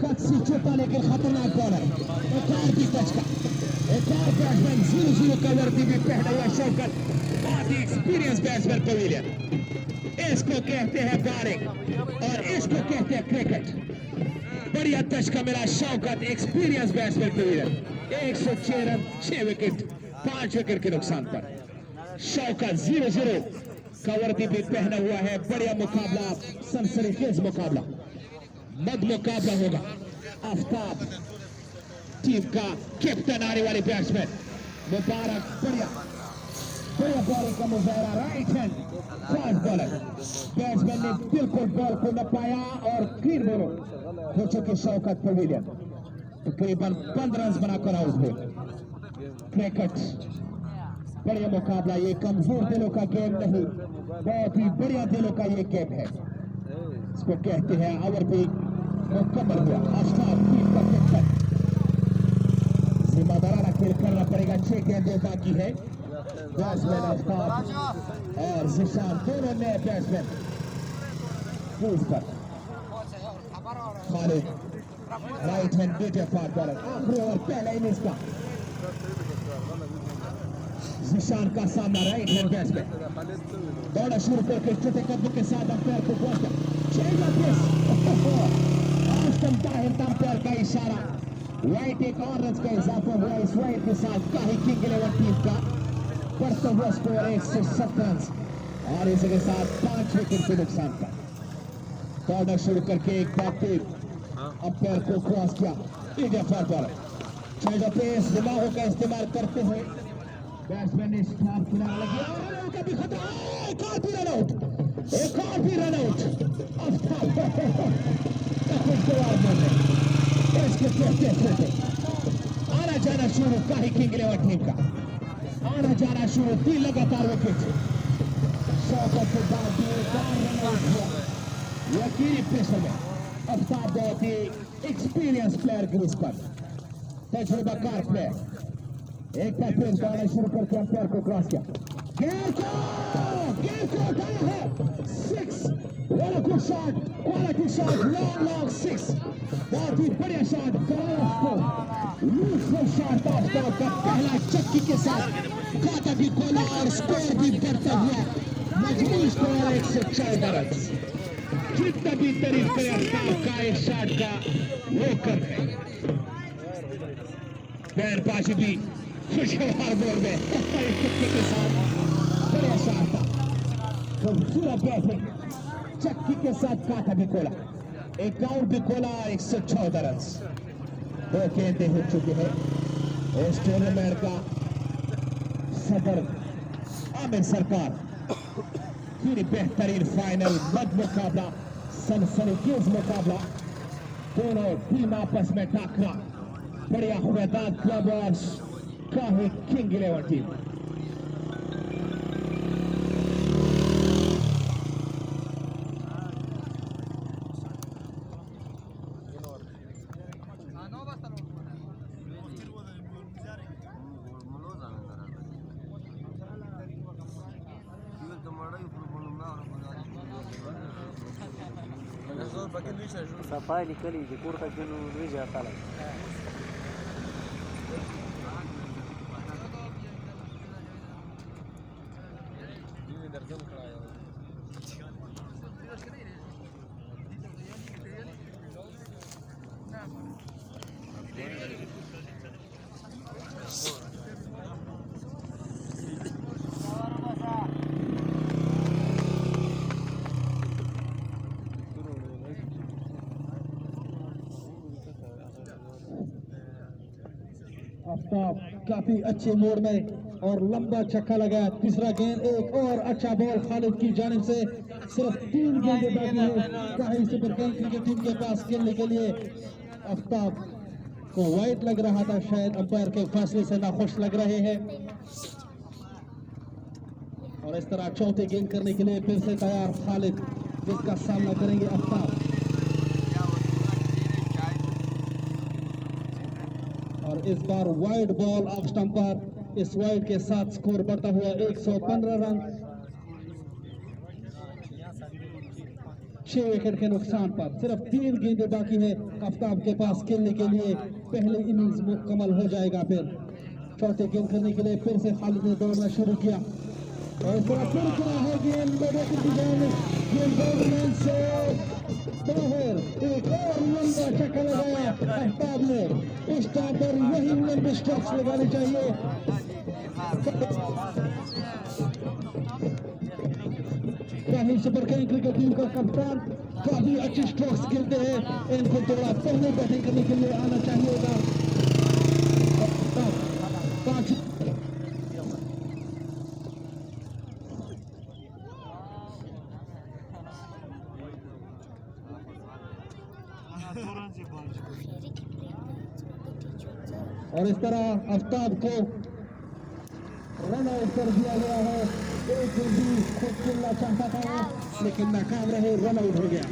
कच्ची चुपा लेकिन खतरनाक बॉल है। एक और भी टच का, एक और बैट्समैन 0-0 का वर्दी भी पहना हुआ शौकत, बहुत ही एक्सपीरियंस बैट्समैन पवेलियन। इसको कहते हैं बॉलिंग और इसको कहते हैं क्रिकेट। बढ़िया टच का मिला Shaukat, experience batsman pavilion. 106 run, 6 wicket, 5 wicket के नुकसान पर शौकत 0-0 का वर्दी भी पहना हुआ है। बढ़िया मुकाबला, सनसनीखेज मुकाबला, मद मुकाबला होगा। आफ्ताब टीम का कैप्टन आने वाले बैट्समैन मुबारक, बढ़िया बॉलिंग का मुजाहरा, right hand fast bowler. Batsman ने बिल्कुल बॉल को न पाया और क्लीन बॉलर हो चुके शौकत पवेलियन, तकरीबन 15 रन बनाकर आउट हुए। क्रिकेट बढ़िया मुकाबला, ये कमजोर दिलों का गेम नहीं, बहुत ही बढ़िया दिलों का ये गेम है। इसको कहते हैं ओवर भी मुकम्मल हुआ। आफ्ताब टीम का कैप्टन, जिम्मेदाराना खेल करना पड़ेगा। 6 गेंदें बाकी है। बैट्समैन आफ्ताब और जिशान दोनों नए बैट्समैन क्रीज पर। Khalid right hand medium fast bowler, आखिरी ओवर पहला इनिंग्स का। जिशान का सामना राइट हैंड बैट्समैन, दौड़ा शुरू करके छोटे कदमों के साथ अंपायर को पहुंचा। अंपायर का इशारा, वाइट एक और रन का इजाफा हुआ इस वाइट के साथ काही किंग 11 टीम का बढ़ता हुआ स्कोर 107 रन और इसके साथ 5 विकेट के नुकसान पर। दौड़ना शुरू करके एक बार फिर अंपायर को क्रॉस किया। Medium fast bowler child pace दिमागों का इस्तेमाल करते हुए बैट्समैन ने स्टार किनारा लगी और का भी खतरा, एक और भी रन आउट, एक और भी रन आउट। इसके कहते आना जाना शुरू काही किंग 11 टीम का, आना जाना शुरू, 3 लगातार विकेट। शौकत के बाद भी एक और रन आउट हुआ यकीनी प्रेशर में। आफ्ताब बहुत ही एक्सपीरियंस प्लेयर क्रीज पर, तजुर्बाकार प्लेयर। एक बार फिर दौड़ना शुरू करके अंपायर को क्रॉस किया, गेंद को उठाया है 6, what a good shot, quality shot, long 6, बहुत ही बढ़िया शॉट। लूजफुल शॉट आफ्ताब का पहला चक्की के साथ खाता भी गोला और स्कोर भी बढ़ता हुआ मजबूत स्कोर 114 रन। जितना भी तारीफ करे आफ्ताब का एक शॉट का वो कर है। बैरबाजी भी खुशगवार बोल में के साथ बढ़िया शॉट था, खूबसूरत बैटिंग, चक्की के साथ काटा भी खोला, एक आउट भी खोला। 114 रन, 2 गेंदें हो चुके हैं। इस टूर्नामेंट का सदर आमिर सरकार फिर बेहतरीन फाइनल मद मुकाबला, सनसनीखेज मुकाबला, दोनों टीम आपस में टकरा, बढ़िया खुदाद क्लब और काही king 11 team. Safari likali di kurta jenu Luisa Tala. Aftab काफी अच्छे मोड़ में और लंबा छक्का लगाया। तीसरा गेंद, एक और अच्छा बॉल खालिद की जानिब से। सिर्फ 3 गेंदें बाकी है काही सुपर किंग क्रिकेट टीम के पास खेलने के लिए। आफ्ताब को वाइट लग रहा था, शायद अंपायर के फैसले से नाखुश लग रहे हैं और इस तरह चौथे गेंद करने के लिए फिर से तैयार खालिद, जिसका सामना करेंगे आफ्ताब। और इस बार वाइड बॉल ऑफ स्टंप पर, इस वाइड के साथ स्कोर बढ़ता हुआ 115 रन। 6 विकेट के नुकसान पर। सिर्फ 3 गेंदें बाकी है आफ्ताब के पास खेलने के लिए। पहले इनिंग्स मुकम्मल हो जाएगा। फिर चौथे गेंद करने के लिए फिर से खालिद ने दौड़ना शुरू किया और इस तरह फिर किया है गेंद से बाहर। एक और लंबा छक्का लगाया आफ्ताब ने। इस टाइम पर यही लंबे स्ट्रोक्स लगाने चाहिए। Rahul super king cricket team का कप्तान काफी अच्छे स्ट्रोक्स खेलते हैं। इनको थोड़ा पहले बैटिंग करने के लिए आना चाहिएगा। और इस तरह आफ्ताब को रन आउट कर दिया गया है। एक भी खुद खेलना चाहता था लेकिन नाकाम रहे, रन आउट हो गया।